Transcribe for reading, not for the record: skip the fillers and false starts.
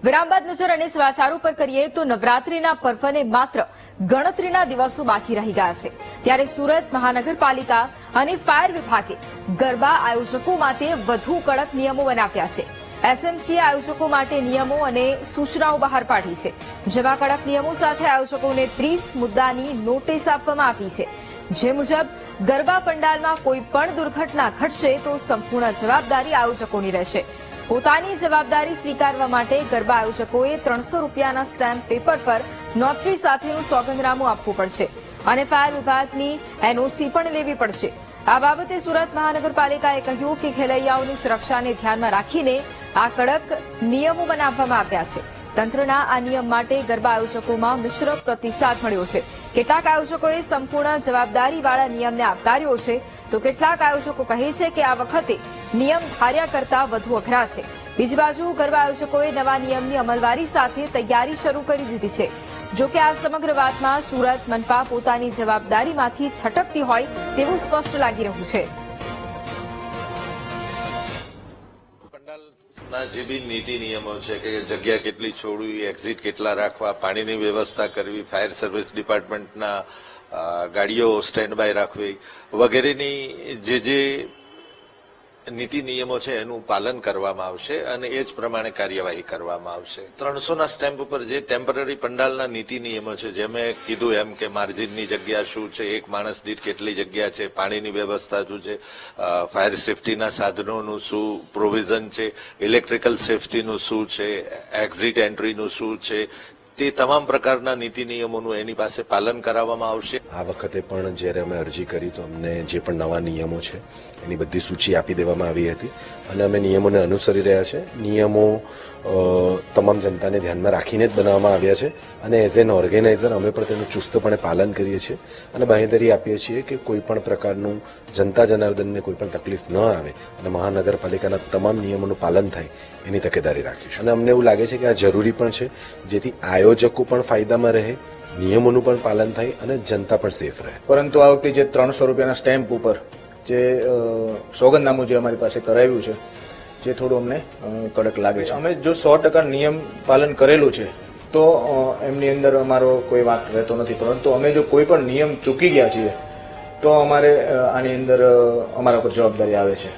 વિરામ બાદ નજર અને સમાચારો પર કરીએ તો નવરાત્રીના પર્વને માત્ર ગણતરીના દિવસો બાકી રહી ગયા છે ત્યારે સુરત મહાનગરપાલિકા અને ફાયર વિભાગે ગરબા આયોજકો માટે વધુ કડક નિયમો બનાવ્યા છે। એસએમસીએ આયોજકો માટે નિયમો અને સૂચનાઓ બહાર પાડી છે, જેમાં કડક નિયમો સાથે આયોજકોને 30 મુદ્દાની નોટિસ આપવામાં આવી છે, જે મુજબ ગરબા પંડાલમાં કોઈ પણ દુર્ઘટના ઘટશે તો સંપૂર્ણ જવાબદારી આયોજકોની રહેશે। પોતાની જવાબદારી સ્વીકારવા માટે ગરબા આયોજકોએ 300 રૂપિયાના સ્ટેમ્પ પેપર પર નોટરી સાથેનું સોગંદનામું આપવું પડશે અને ફાયર વિભાગની એનઓસી પણ લેવી પડશે। આ બાબતે સુરત મહાનગરપાલિકાએ કહ્યું કે ખેલૈયાઓની સુરક્ષાને ધ્યાનમાં રાખીને આ કડક નિયમો બનાવવામાં આવ્યા છે। તંત્રના આ નિયમ માટે ગરબા આયોજકોમાં મિશ્ર પ્રતિસાદ મળ્યો છે। કેટલાક આયોજકોએ સંપૂર્ણ જવાબદારીવાળા નિયમને આવકાર્યો છે, તો કેટલાક આયોજકો કહે છે કે આ વખતે નિયમ ધાર્યા કરતા વધુ અઘરા છે। બીજી બાજુ ગરબા આયોજકોએ નવા નિયમની અમલવારી સાથે તૈયારી શરૂ કરી દીધી છે। જો કે આ સમગ્ર વાતમાં સુરત મનપા પોતાની જવાબદારીમાંથી છટકતી હોય તેવું સ્પષ્ટ લાગી રહ્યું છે। જે બી નીતિ નિયમો છે કે જગ્યા કેટલી છોડવી, એક્ઝિટ કેટલા રાખવા, પાણીની વ્યવસ્થા કરવી, ફાયર સર્વિસ ડિપાર્ટમેન્ટના ગાડીઓ સ્ટેન્ડ બાય રાખવી વગેરેની જે નીતિ નિયમો છે એનું પાલન કરવામાં આવશે અને એ જ પ્રમાણે કાર્યવાહી કરવામાં આવશે। 300ના સ્ટેમ્પ ઉપર જે ટેમ્પરરી પંડાલના નીતિ નિયમો છે, જે મેં કીધું એમ કે માર્જિનની જગ્યા શું છે, એક માણસ દીઠ કેટલી જગ્યા છે, પાણીની વ્યવસ્થા શું છે, ફાયર સેફટીના સાધનોનું શું પ્રોવિઝન છે, ઇલેક્ટ્રિકલ સેફટીનું શું છે, એક્ઝિટ એન્ટ્રીનું શું છે, તે તમામ પ્રકારના નીતિ નિયમોનું એની પાસે પાલન કરાવવામાં આવશે। આ વખતે પણ જ્યારે અમે અરજી કરી તો અમને જે પણ નવા નિયમો છે એની બધી સૂચિ આપી દેવામાં આવી હતી અને અમે નિયમોને અનુસરી રહ્યા છે। નિયમો તમામ જનતાને ધ્યાનમાં રાખીને જ બનાવવામાં આવ્યા છે અને એઝ એન ઓર્ગેનાઇઝર અમે પણ તેનું ચુસ્તપણે પાલન કરીએ છીએ અને બાંહેધરી આપીએ છીએ કે કોઈ પણ પ્રકારનું જનતા જનાર્દનને કોઈ પણ તકલીફ ન આવે અને મહાનગરપાલિકાના તમામ નિયમોનું પાલન થાય એની તકેદારી રાખીશું। અને અમને એવું લાગે છે કે આ જરૂરી પણ છે, જેથી આયોજકો પણ ફાયદામાં રહે, નિયમોનું પણ પાલન થાય અને જનતા પણ સેફ રહે। પરંતુ આ વખતે જે 300 રૂપિયાના સ્ટેમ્પ ઉપર જે સોગંદનામું જે અમારી પાસે કરાવ્યું છે, જે થોડું અમને કડક લાગે છે। અમે જો 100% નિયમ પાલન કરેલું છે તો એમની અંદર અમારો કોઈ વાંક રહેતો નથી, પરંતુ અમે જો કોઈ પણ નિયમ ચૂકી ગયા છીએ તો અમારે આની અંદર અમારા પર જવાબદારી આવે છે।